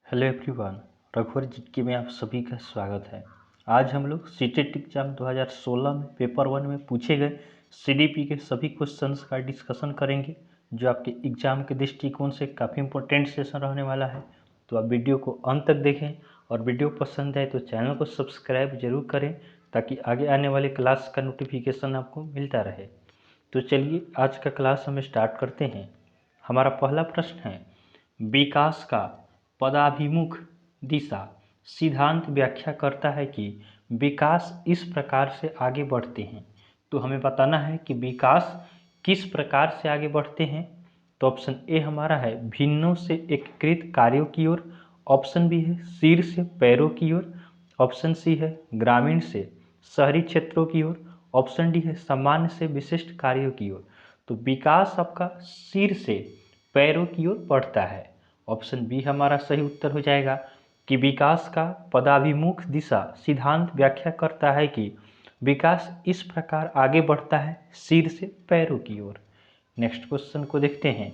Hello everyone, रघुवर GK में आप सभी का स्वागत है। आज हम लोग सीटेट एग्जाम 2016 में पेपर 1 में पूछे गए सीडीपी के सभी क्वेश्चंस का डिस्कशन करेंगे, जो आपके एग्जाम के दृष्टिकोण से काफ़ी इंपॉर्टेंट सेशन रहने वाला है। तो आप वीडियो को अंत तक देखें और वीडियो पसंद आए तो चैनल को सब्सक्राइब जरूर करें, ताकि आगे आने वाले क्लास का नोटिफिकेशन आपको मिलता रहे। तो चलिए आज का क्लास हम स्टार्ट करते हैं। हमारा पहला प्रश्न है, विकास का पदाभिमुख दिशा सिद्धांत व्याख्या करता है कि विकास इस प्रकार से आगे बढ़ते हैं। तो हमें बताना है कि विकास किस प्रकार से आगे बढ़ते हैं। तो ऑप्शन ए हमारा है भिन्नों से एकीकृत कार्यों की ओर, ऑप्शन बी है सिर से पैरों की ओर, ऑप्शन सी है ग्रामीण से शहरी क्षेत्रों की ओर, ऑप्शन डी है सामान्य से विशिष्ट कार्यों की ओर। तो विकास आपका सिर से पैरों की ओर बढ़ता है। ऑप्शन बी हमारा सही उत्तर हो जाएगा कि विकास का पदाभिमुख दिशा सिद्धांत व्याख्या करता है कि विकास इस प्रकार आगे बढ़ता है, सिर से पैरों की ओर। नेक्स्ट क्वेश्चन को देखते हैं।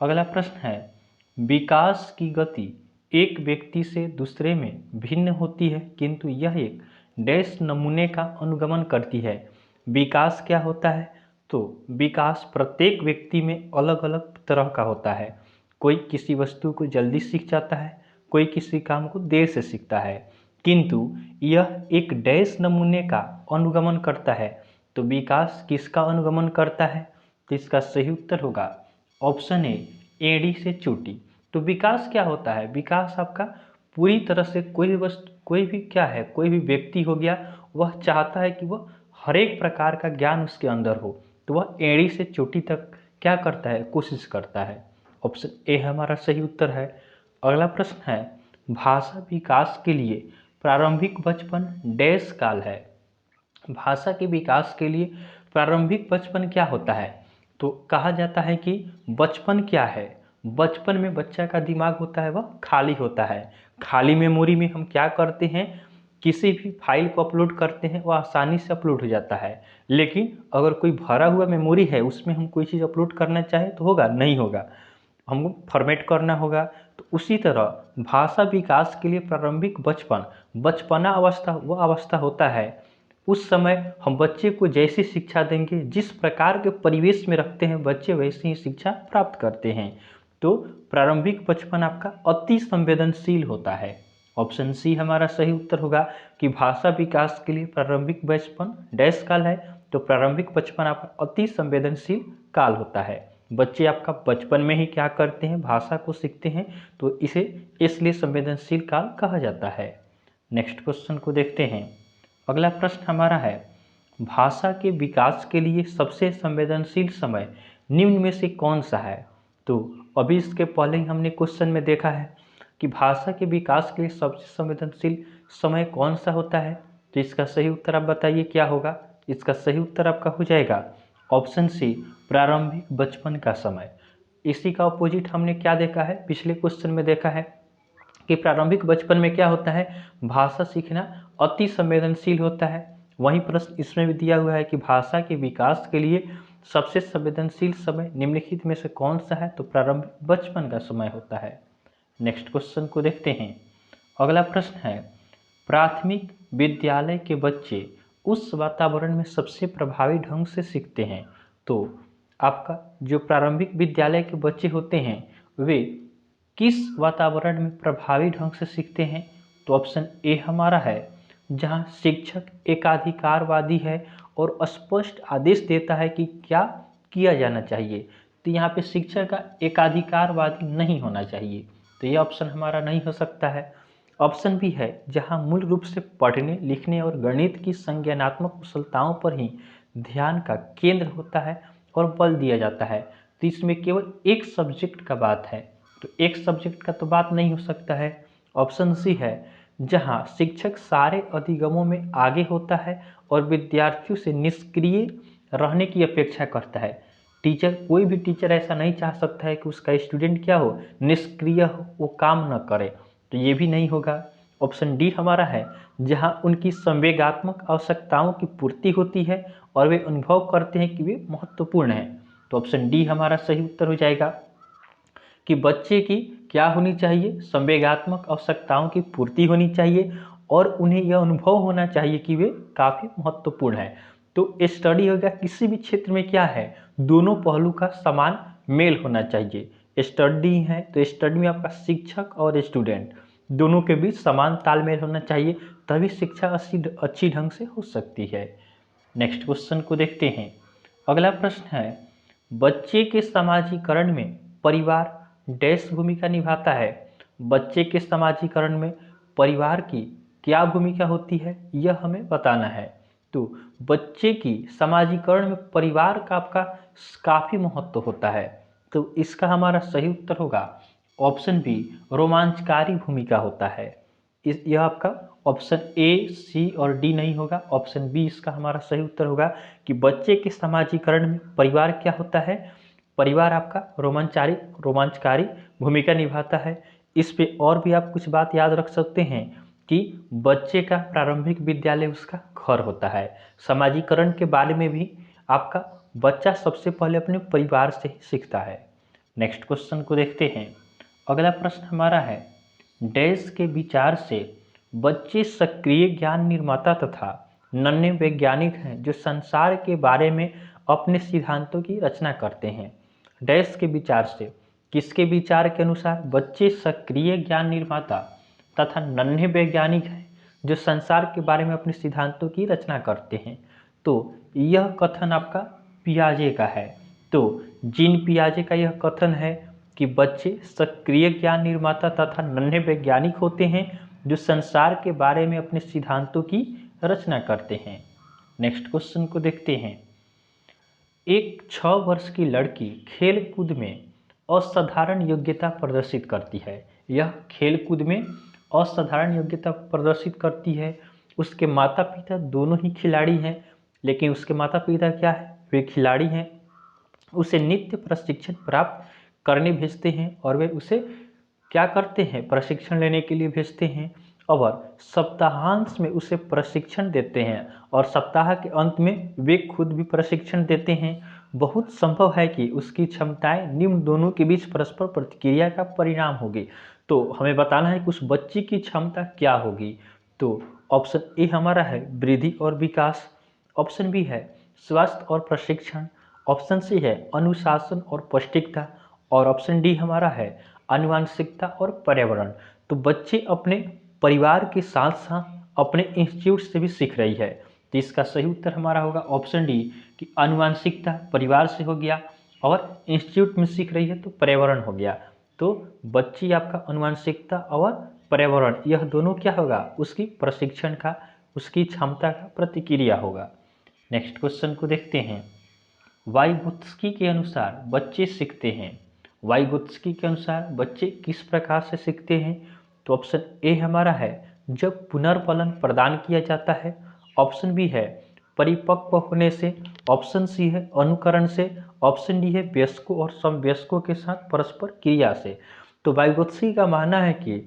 अगला प्रश्न है, विकास की गति एक व्यक्ति से दूसरे में भिन्न होती है, किंतु यह एक डैश नमूने का अनुगमन करती है। विकास क्या होता है? तो विकास प्रत्येक व्यक्ति में अलग अलग तरह का होता है। कोई किसी वस्तु को जल्दी सीख जाता है, कोई किसी काम को देर से सीखता है, किंतु यह एक डैश नमूने का अनुगमन करता है। तो विकास किसका अनुगमन करता है? तो इसका सही उत्तर होगा ऑप्शन ए, एड़ी से चोटी। तो विकास क्या होता है? विकास आपका पूरी तरह से कोई भी वस्तु, कोई भी क्या है, कोई भी व्यक्ति हो गया, वह चाहता है कि वह हर एक प्रकार का ज्ञान उसके अंदर हो, तो वह एड़ी से चोटी तक क्या करता है, कोशिश करता है। ऑप्शन ए हमारा सही उत्तर है। अगला प्रश्न है, भाषा विकास के लिए प्रारंभिक बचपन डैश काल है। भाषा के विकास के लिए प्रारंभिक बचपन क्या होता है? तो कहा जाता है कि बचपन क्या है? बचपन में बच्चा का दिमाग होता है वह खाली होता है। खाली मेमोरी में हम क्या करते हैं, किसी भी फाइल को अपलोड करते हैं, वह आसानी से अपलोड हो जाता है। लेकिन अगर कोई भरा हुआ मेमोरी है, उसमें हम कोई चीज़ अपलोड करना चाहें तो होगा? नहीं होगा, हमको फॉर्मेट करना होगा। तो उसी तरह भाषा विकास के लिए प्रारंभिक बचपन, बचपना अवस्था वह अवस्था होता है, उस समय हम बच्चे को जैसी शिक्षा देंगे, जिस प्रकार के परिवेश में रखते हैं बच्चे, वैसी ही शिक्षा प्राप्त करते हैं। तो प्रारंभिक बचपन आपका अति संवेदनशील होता है। ऑप्शन सी हमारा सही उत्तर होगा कि भाषा विकास के लिए प्रारंभिक बचपन डैश काल है। तो प्रारंभिक बचपन आपका अति संवेदनशील काल होता है। बच्चे आपका बचपन में ही क्या करते हैं, भाषा को सीखते हैं, तो इसे इसलिए संवेदनशील काल कहा जाता है। नेक्स्ट क्वेश्चन को देखते हैं। अगला प्रश्न हमारा है, भाषा के विकास के लिए सबसे संवेदनशील समय निम्न में से कौन सा है? तो अभी इसके पहले ही हमने क्वेश्चन में देखा है कि भाषा के विकास के लिए सबसे संवेदनशील समय कौन सा होता है। तो इसका सही उत्तर आप बताइए क्या होगा। इसका सही उत्तर आपका हो जाएगा ऑप्शन सी, प्रारंभिक बचपन का समय। इसी का अपोजिट हमने क्या देखा है, पिछले क्वेश्चन में देखा है कि प्रारंभिक बचपन में क्या होता है, भाषा सीखना अति संवेदनशील होता है। वहीं प्रश्न इसमें भी दिया हुआ है कि भाषा के विकास के लिए सबसे संवेदनशील समय निम्नलिखित में से कौन सा है? तो प्रारंभिक बचपन का समय होता है। नेक्स्ट क्वेश्चन को देखते हैं। अगला प्रश्न है, प्राथमिक विद्यालय के बच्चे उस वातावरण में सबसे प्रभावी ढंग से सीखते हैं। तो आपका जो प्रारंभिक विद्यालय के बच्चे होते हैं, वे किस वातावरण में प्रभावी ढंग से सीखते हैं? तो ऑप्शन ए हमारा है, जहां शिक्षक एकाधिकारवादी है और स्पष्ट आदेश देता है कि क्या किया जाना चाहिए। तो यहाँ पे शिक्षक का एकाधिकारवादी नहीं होना चाहिए, तो ये ऑप्शन हमारा नहीं हो सकता है। ऑप्शन बी है, जहां मूल रूप से पढ़ने लिखने और गणित की संज्ञानात्मक कुशलताओं पर ही ध्यान का केंद्र होता है और बल दिया जाता है। तो इसमें केवल एक सब्जेक्ट का बात है, तो एक सब्जेक्ट का तो बात नहीं हो सकता है। ऑप्शन सी है, जहां शिक्षक सारे अधिगमों में आगे होता है और विद्यार्थियों से निष्क्रिय रहने की अपेक्षा करता है। टीचर, कोई भी टीचर ऐसा नहीं चाह सकता है कि उसका स्टूडेंट क्या हो, निष्क्रिय हो, वो काम न करे। तो ये भी नहीं होगा। ऑप्शन डी हमारा है, जहां उनकी संवेगात्मक आवश्यकताओं की पूर्ति होती है और वे अनुभव करते हैं कि वे महत्वपूर्ण हैं। तो ऑप्शन डी हमारा सही उत्तर हो जाएगा कि बच्चे की क्या होनी चाहिए, संवेगात्मक आवश्यकताओं की पूर्ति होनी चाहिए और उन्हें यह अनुभव होना चाहिए कि वे काफ़ी महत्वपूर्ण है। तो स्टडी होगा किसी भी क्षेत्र में क्या है, दोनों पहलू का समान मेल होना चाहिए। स्टडी है तो स्टडी में आपका शिक्षक और स्टूडेंट दोनों के बीच समान तालमेल होना चाहिए, तभी शिक्षा अच्छी ढंग से हो सकती है। नेक्स्ट क्वेश्चन को देखते हैं। अगला प्रश्न है, बच्चे के समाजीकरण में परिवार डैश भूमिका निभाता है। बच्चे के समाजीकरण में परिवार की क्या भूमिका होती है, यह हमें बताना है। तो बच्चे की समाजीकरण में परिवार का आपका काफ़ी महत्व होता है। तो इसका हमारा सही उत्तर होगा ऑप्शन बी, रोमांचकारी भूमिका होता है। यह आपका ऑप्शन ए, सी और डी नहीं होगा, ऑप्शन बी इसका हमारा सही उत्तर होगा कि बच्चे के समाजीकरण में परिवार क्या होता है, परिवार आपका रोमांचकारी भूमिका निभाता है। इस पे और भी आप कुछ बात याद रख सकते हैं कि बच्चे का प्रारंभिक विद्यालय उसका घर होता है। समाजीकरण के बारे में भी आपका बच्चा सबसे पहले अपने परिवार से ही सीखता है। नेक्स्ट क्वेश्चन को देखते हैं। अगला प्रश्न हमारा है, डैश के विचार से बच्चे सक्रिय ज्ञान निर्माता तथा नन्हे वैज्ञानिक हैं जो संसार के बारे में अपने सिद्धांतों की रचना करते हैं। डैश के विचार से, किसके विचार के अनुसार बच्चे सक्रिय ज्ञान निर्माता तथा नन्हे वैज्ञानिक हैं जो संसार के बारे में अपने सिद्धांतों की रचना करते हैं। तो यह कथन आपका पियाजे का है। तो जीन पियाजे का यह कथन है कि बच्चे सक्रिय ज्ञान निर्माता तथा नन्हे वैज्ञानिक होते हैं जो संसार के बारे में अपने सिद्धांतों की रचना करते हैं। नेक्स्ट क्वेश्चन को देखते हैं। एक 6 वर्ष की लड़की खेल कूद में असाधारण योग्यता प्रदर्शित करती है। यह खेल कूद में असाधारण योग्यता प्रदर्शित करती है। उसके माता पिता दोनों ही खिलाड़ी हैं, लेकिन उसके माता पिता क्या है, वे खिलाड़ी हैं। उसे नित्य प्रशिक्षण प्राप्त करने भेजते हैं और वे उसे क्या करते हैं, प्रशिक्षण लेने के लिए भेजते हैं और सप्ताहांत में उसे प्रशिक्षण देते हैं और सप्ताह के अंत में वे खुद भी प्रशिक्षण देते हैं। बहुत संभव है कि उसकी क्षमताएं निम्न दोनों के बीच परस्पर प्रतिक्रिया का परिणाम होगी। तो हमें बताना है कि उस बच्चे की क्षमता क्या होगी। तो ऑप्शन ए हमारा है वृद्धि और विकास, ऑप्शन बी है स्वास्थ्य और प्रशिक्षण, ऑप्शन सी है अनुशासन और पौष्टिकता और ऑप्शन डी हमारा है आनुवांशिकता और पर्यावरण। तो बच्चे अपने परिवार के साथ साथ अपने इंस्टीट्यूट से भी सीख रही है। तो इसका सही उत्तर हमारा होगा ऑप्शन डी कि आनुवांशिकता परिवार से हो गया और इंस्टीट्यूट में सीख रही है तो पर्यावरण हो गया। तो बच्ची आपका आनुवांशिकता और पर्यावरण यह दोनों क्या होगा, उसकी प्रशिक्षण का, उसकी क्षमता का प्रतिक्रिया होगा। नेक्स्ट क्वेश्चन को देखते हैं। वाइगोत्स्की के अनुसार बच्चे सीखते हैं। वाइगोत्स्की के अनुसार बच्चे किस प्रकार से सीखते हैं। तो ऑप्शन ए हमारा है जब पुनर्फलन प्रदान किया जाता है, ऑप्शन बी है परिपक्व होने से, ऑप्शन सी है अनुकरण से, ऑप्शन डी है वयस्कों और समवयस्कों के साथ परस्पर क्रिया से। तो वाइगोत्स्की का मानना है कि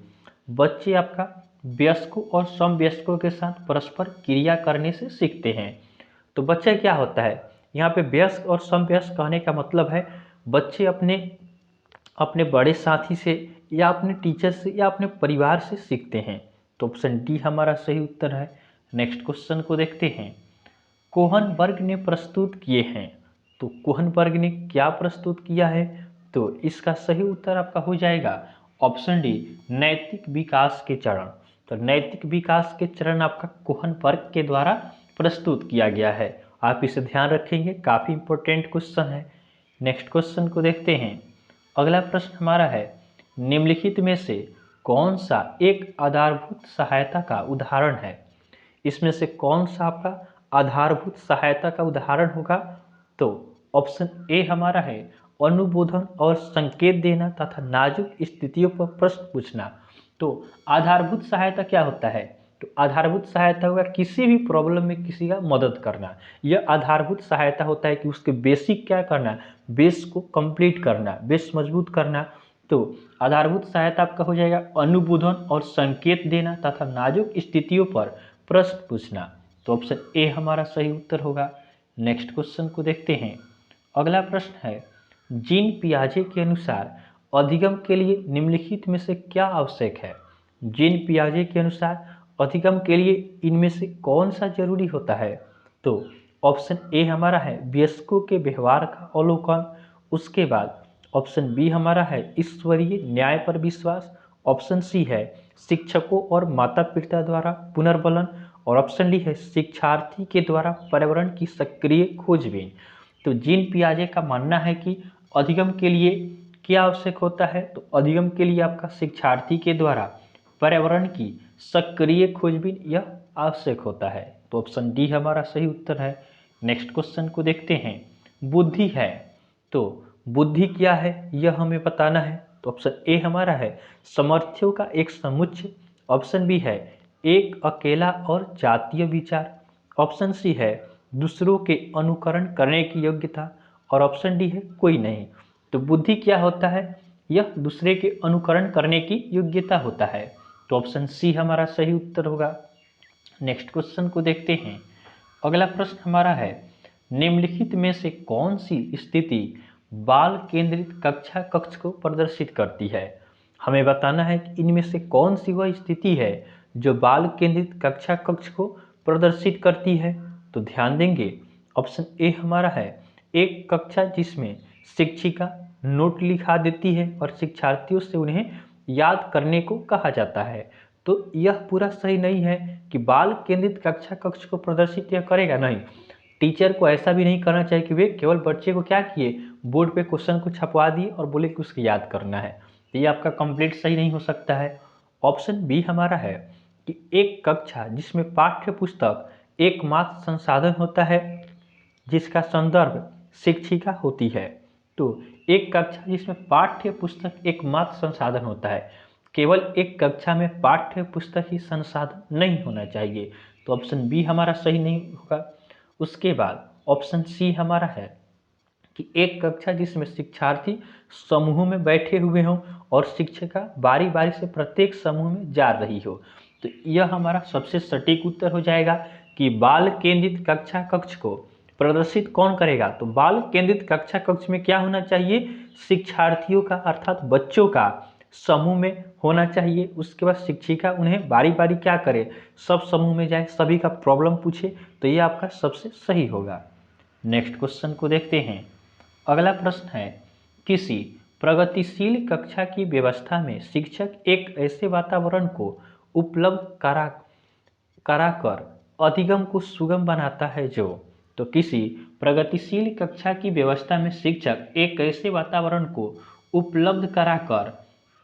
बच्चे आपका वयस्कों और समवयस्कों के साथ परस्पर क्रिया करने से सीखते हैं। तो बच्चा क्या होता है, यहाँ पे वयस्क और समवयस्क कहने का मतलब है बच्चे अपने अपने बड़े साथी से या अपने टीचर से या अपने परिवार से सीखते हैं। तो ऑप्शन डी हमारा सही उत्तर है। नेक्स्ट क्वेश्चन को देखते हैं। कोहनबर्ग ने प्रस्तुत किए हैं। तो कोहनबर्ग ने क्या प्रस्तुत किया है, तो इसका सही उत्तर आपका हो जाएगा ऑप्शन डी नैतिक विकास के चरण। तो नैतिक विकास के चरण आपका कोहनबर्ग के द्वारा प्रस्तुत किया गया है। आप इसे ध्यान रखेंगे, काफ़ी इंपॉर्टेंट क्वेश्चन है। नेक्स्ट क्वेश्चन को देखते हैं। अगला प्रश्न हमारा है निम्नलिखित में से कौन सा एक आधारभूत सहायता का उदाहरण है। इसमें से कौन सा आपका आधारभूत सहायता का उदाहरण होगा। तो ऑप्शन ए हमारा है अनुबोधन और संकेत देना तथा नाजुक स्थितियों पर प्रश्न पूछना। तो आधारभूत सहायता क्या होता है, तो आधारभूत सहायता होगा किसी भी प्रॉब्लम में किसी का मदद करना। यह आधारभूत सहायता होता है कि उसके बेसिक क्या करना, बेस को कंप्लीट करना, बेस मजबूत करना। तो आधारभूत सहायता आपका हो जाएगा अनुबोधन और संकेत देना तथा नाजुक स्थितियों पर प्रश्न पूछना। तो ऑप्शन ए हमारा सही उत्तर होगा। नेक्स्ट क्वेश्चन को देखते हैं। अगला प्रश्न है जीन पियाजे के अनुसार अधिगम के लिए निम्नलिखित में से क्या आवश्यक है? जीन पियाजे के अनुसार अधिगम के लिए इनमें से कौन सा जरूरी होता है? तो ऑप्शन ए हमारा है वयस्कों के व्यवहार का अवलोकन। उसके बाद ऑप्शन बी हमारा है ईश्वरीय न्याय पर विश्वास। ऑप्शन सी है शिक्षकों और माता पिता द्वारा पुनर्बलन। और ऑप्शन डी है शिक्षार्थी के द्वारा पर्यावरण की सक्रिय खोजबीन। तो जीन पियाजे का मानना है कि अधिगम के लिए क्या आवश्यक होता है? तो अधिगम के लिए आपका शिक्षार्थी के द्वारा पर्यावरण की सक्रिय खोजबीन यह आवश्यक होता है। तो ऑप्शन डी हमारा सही उत्तर है। नेक्स्ट क्वेश्चन को देखते हैं। बुद्धि है, तो बुद्धि क्या है यह हमें बताना है। तो ऑप्शन ए हमारा है सामर्थ्यों का एक समुच्चय। ऑप्शन बी है एक अकेला और जातीय विचार। ऑप्शन सी है दूसरों के अनुकरण करने की योग्यता। और ऑप्शन डी है कोई नहीं। तो बुद्धि क्या होता है? यह दूसरे के अनुकरण करने की योग्यता होता है। तो ऑप्शन सी हमारा सही उत्तर होगा। नेक्स्ट क्वेश्चन को देखते हैं। अगला प्रश्न हमारा है निम्नलिखित में से कौन सी स्थिति बाल केंद्रित कक्षा कक्ष को प्रदर्शित करती है? हमें बताना है कि इनमें से कौन सी वह स्थिति है जो बाल केंद्रित कक्षा कक्ष को प्रदर्शित करती है। तो ध्यान देंगे, ऑप्शन ए हमारा है एक कक्षा जिसमें शिक्षिका नोट लिखा देती है और शिक्षार्थियों से उन्हें याद करने को कहा जाता है। तो यह पूरा सही नहीं है कि बाल केंद्रित कक्षा कक्ष को प्रदर्शित यह करेगा नहीं। टीचर को ऐसा भी नहीं करना चाहिए कि वे केवल बच्चे को क्या किए, बोर्ड पे क्वेश्चन को छपवा दिए और बोले कि उसको याद करना है। तो ये आपका कंप्लीट सही नहीं हो सकता है। ऑप्शन बी हमारा है कि एक कक्षा जिसमें पाठ्य पुस्तक एकमात्र संसाधन होता है जिसका संदर्भ शिक्षिका होती है। तो एक कक्षा जिसमें पाठ्य पुस्तक एकमात्र संसाधन होता है, केवल एक कक्षा में पाठ्य पुस्तक ही संसाधन नहीं होना चाहिए। तो ऑप्शन बी हमारा सही नहीं होगा। उसके बाद ऑप्शन सी हमारा है कि एक कक्षा जिसमें शिक्षार्थी समूहों में बैठे हुए हों और शिक्षिका बारी बारी से प्रत्येक समूह में जा रही हो। तो यह हमारा सबसे सटीक उत्तर हो जाएगा कि बाल केंद्रित कक्षा कक्ष को प्रदर्शित कौन करेगा। तो बाल केंद्रित कक्षा कक्ष में क्या होना चाहिए? शिक्षार्थियों का अर्थात बच्चों का समूह में होना चाहिए। उसके बाद शिक्षिका उन्हें बारी बारी क्या करे, सब समूह में जाए, सभी का प्रॉब्लम पूछे। तो ये आपका सबसे सही होगा। नेक्स्ट क्वेश्चन को देखते हैं। अगला प्रश्न है किसी प्रगतिशील कक्षा की व्यवस्था में शिक्षक एक ऐसे वातावरण को उपलब्ध कराकर अधिगम को सुगम बनाता है जो। तो किसी प्रगतिशील कक्षा की व्यवस्था में शिक्षक एक ऐसे वातावरण को उपलब्ध कराकर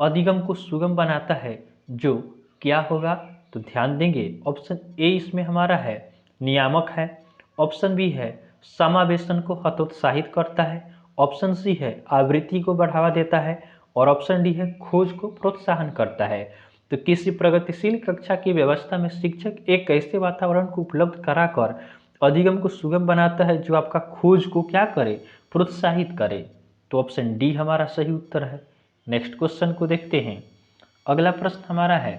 अधिगम को सुगम बनाता है जो क्या होगा? तो ध्यान देंगे, ऑप्शन ए इसमें हमारा है नियामक है। ऑप्शन बी है समावेशन को हतोत्साहित करता है। ऑप्शन सी है आवृत्ति को बढ़ावा देता है। और ऑप्शन डी है खोज को प्रोत्साहन करता है। तो किसी प्रगतिशील कक्षा की व्यवस्था में शिक्षक एक ऐसे वातावरण को उपलब्ध कराकर अधिगम को सुगम बनाता है जो आपका खोज को क्या करे, प्रोत्साहित करे। तो ऑप्शन डी हमारा सही उत्तर है। नेक्स्ट क्वेश्चन को देखते हैं। अगला प्रश्न हमारा है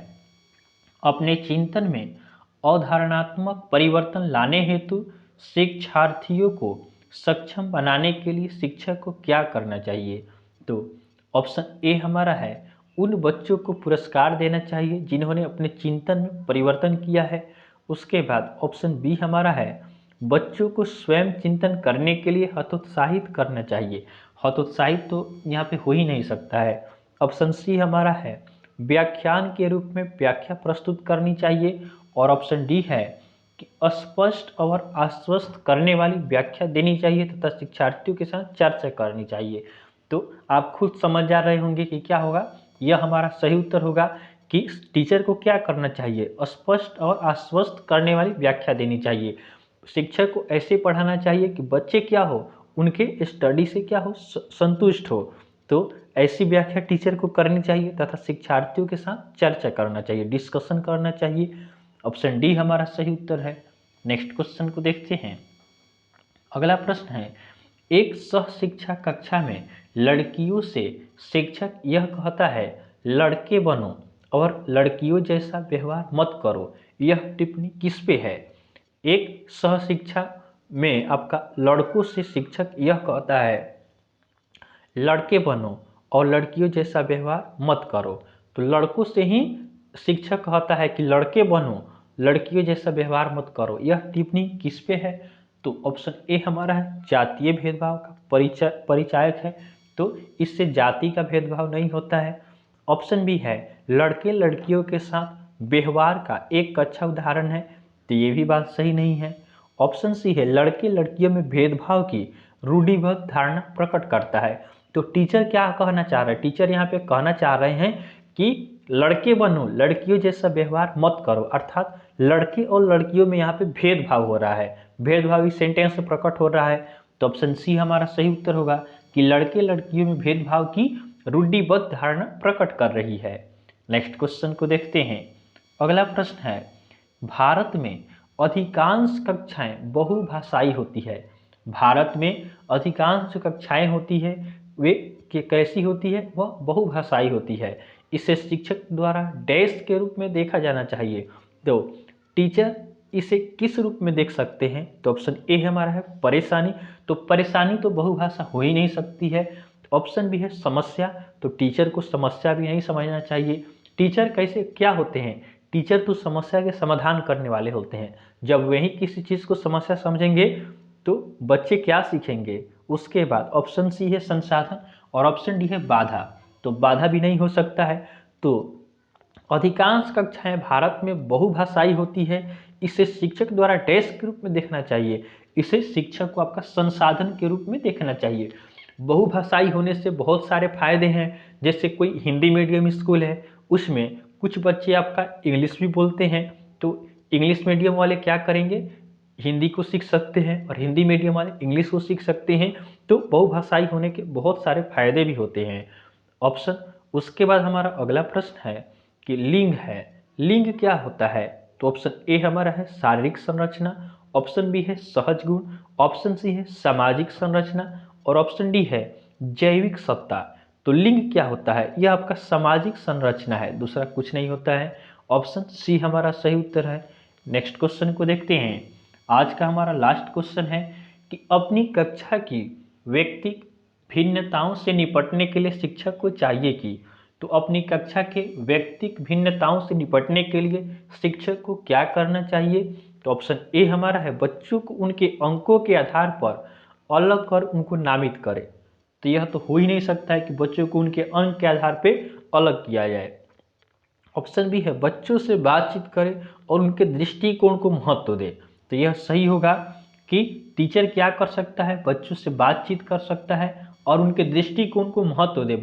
अपने चिंतन में अवधारणात्मक परिवर्तन लाने हेतु शिक्षार्थियों को सक्षम बनाने के लिए शिक्षक को क्या करना चाहिए? तो ऑप्शन ए हमारा है उन बच्चों को पुरस्कार देना चाहिए जिन्होंने अपने चिंतन में परिवर्तन किया है। उसके बाद ऑप्शन बी हमारा है बच्चों को स्वयं चिंतन करने के लिए हतोत्साहित करना चाहिए। हतोत्साहित तो यहाँ पे हो ही नहीं सकता है। ऑप्शन सी हमारा है व्याख्यान के रूप में व्याख्या प्रस्तुत करनी चाहिए। और ऑप्शन डी है कि स्पष्ट और आश्वस्त करने वाली व्याख्या देनी चाहिए तथा शिक्षार्थियों के साथ चर्चा करनी चाहिए। तो आप खुद समझ जा रहे होंगे कि क्या होगा। यह हमारा सही उत्तर होगा कि टीचर को क्या करना चाहिए, स्पष्ट और आश्वस्त करने वाली व्याख्या देनी चाहिए। शिक्षक को ऐसे पढ़ाना चाहिए कि बच्चे क्या हो, उनके स्टडी से क्या हो, संतुष्ट हो। तो ऐसी व्याख्या टीचर को करनी चाहिए तथा शिक्षार्थियों के साथ चर्चा करना चाहिए, डिस्कशन करना चाहिए। ऑप्शन डी हमारा सही उत्तर है। नेक्स्ट क्वेश्चन को देखते हैं। अगला प्रश्न है एक सह शिक्षा कक्षा में लड़कियों से शिक्षक यह कहता है लड़के बनो और लड़कियों जैसा व्यवहार मत करो, यह टिप्पणी किस पे है? एक सह शिक्षा में आपका लड़कों से शिक्षक यह कहता है लड़के बनो और लड़कियों जैसा व्यवहार मत करो। तो लड़कों से ही शिक्षक कहता है कि लड़के बनो, लड़कियों जैसा व्यवहार मत करो। यह टिप्पणी किस पे है? तो ऑप्शन ए हमारा है जातीय भेदभाव का परिचायक है, तो इससे जाति का भेदभाव नहीं होता है। ऑप्शन बी है लड़के लड़कियों के साथ व्यवहार का एक अच्छा उदाहरण है, तो ये भी बात सही नहीं है। ऑप्शन सी है लड़के लड़कियों में भेदभाव की रूढ़िबद्ध धारणा प्रकट करता है। तो टीचर क्या कहना चाह रहे हैं? टीचर यहाँ पे कहना चाह रहे हैं कि लड़के बनो, लड़कियों जैसा व्यवहार मत करो, अर्थात लड़के और लड़कियों में यहाँ पे भेदभाव हो रहा है, भेदभाव इस सेंटेंस में प्रकट हो रहा है। तो ऑप्शन सी हमारा सही उत्तर होगा कि लड़के लड़कियों में भेदभाव की रूढ़िबद्ध धारणा प्रकट कर रही है। नेक्स्ट क्वेश्चन को देखते हैं। अगला प्रश्न है भारत में अधिकांश कक्षाएं बहुभाषाई होती है। भारत में अधिकांश कक्षाएं होती है वे कैसी होती है? वह बहुभाषाई होती है। इसे शिक्षक द्वारा डैश के रूप में देखा जाना चाहिए। तो टीचर इसे किस रूप में देख सकते हैं? तो ऑप्शन ए हमारा है परेशानी। तो परेशानी तो बहुभाषा हो ही नहीं सकती है। ऑप्शन बी है समस्या, तो टीचर को समस्या भी नहीं समझना चाहिए। टीचर कैसे क्या होते हैं? टीचर तो समस्या के समाधान करने वाले होते हैं। जब वही किसी चीज़ को समस्या समझेंगे तो बच्चे क्या सीखेंगे? उसके बाद ऑप्शन सी है संसाधन और ऑप्शन डी है बाधा, तो बाधा भी नहीं हो सकता है। तो अधिकांश कक्षाएं भारत में बहुभाषाई होती है, इसे शिक्षक द्वारा डैश के रूप में देखना चाहिए। इसे शिक्षक को आपका संसाधन के रूप में देखना चाहिए। बहुभाषाई होने से बहुत सारे फायदे हैं, जैसे कोई हिंदी मीडियम स्कूल है उसमें कुछ बच्चे आपका इंग्लिश भी बोलते हैं, तो इंग्लिश मीडियम वाले क्या करेंगे? हिंदी को सीख सकते हैं और हिंदी मीडियम वाले इंग्लिश को सीख सकते हैं। तो बहुभाषाई होने के बहुत सारे फायदे भी होते हैं। ऑप्शन उसके बाद हमारा अगला प्रश्न है कि लिंग है, लिंग क्या होता है? तो ऑप्शन ए हमारा है शारीरिक संरचना, ऑप्शन बी है सहज गुण, ऑप्शन सी है सामाजिक संरचना और ऑप्शन डी है जैविक सत्ता। तो लिंग क्या होता है? यह आपका सामाजिक संरचना है, दूसरा कुछ नहीं होता है। ऑप्शन सी हमारा सही उत्तर है। नेक्स्ट क्वेश्चन को देखते हैं। आज का हमारा लास्ट क्वेश्चन है कि अपनी कक्षा की व्यक्तिगत भिन्नताओं से निपटने के लिए शिक्षक को चाहिए कि, तो अपनी कक्षा के व्यक्तिगत भिन्नताओं से निपटने के लिए शिक्षक को क्या करना चाहिए? तो ऑप्शन ए हमारा है बच्चों को उनके अंकों के आधार पर अलग कर उनको नामित करे। तो यह तो हो ही नहीं सकता है कि बच्चों को उनके अंक के आधार पर अलग किया जाए। ऑप्शन बी है बच्चों से बातचीत करें और उनके दृष्टिकोण को महत्व दे। तो यह सही होगा कि टीचर क्या कर सकता है? बच्चों से बातचीत कर सकता है और उनके दृष्टिकोण को महत्व दे।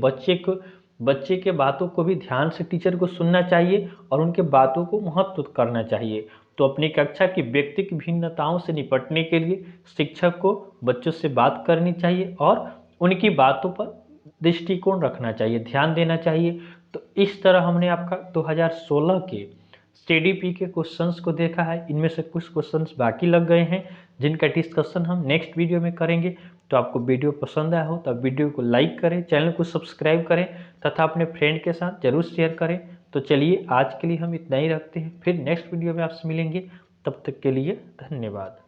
बच्चे के बातों को भी ध्यान से टीचर को सुनना चाहिए और उनके बातों को महत्व करना चाहिए। तो अपनी कक्षा की व्यक्तिगत भिन्नताओं से निपटने के लिए शिक्षक को बच्चों से बात करनी चाहिए और उनकी बातों पर दृष्टिकोण रखना चाहिए, ध्यान देना चाहिए। तो इस तरह हमने आपका 2016 के सीडीपी के क्वेश्चंस को देखा है। इनमें से कुछ क्वेश्चंस बाकी लग गए हैं जिनका डिस्कशन हम नेक्स्ट वीडियो में करेंगे। तो आपको वीडियो पसंद आया हो तो वीडियो को लाइक करें, चैनल को सब्सक्राइब करें तथा अपने फ्रेंड के साथ जरूर शेयर करें। तो चलिए आज के लिए हम इतना ही रखते हैं, फिर नेक्स्ट वीडियो में आपसे मिलेंगे। तब तक के लिए धन्यवाद।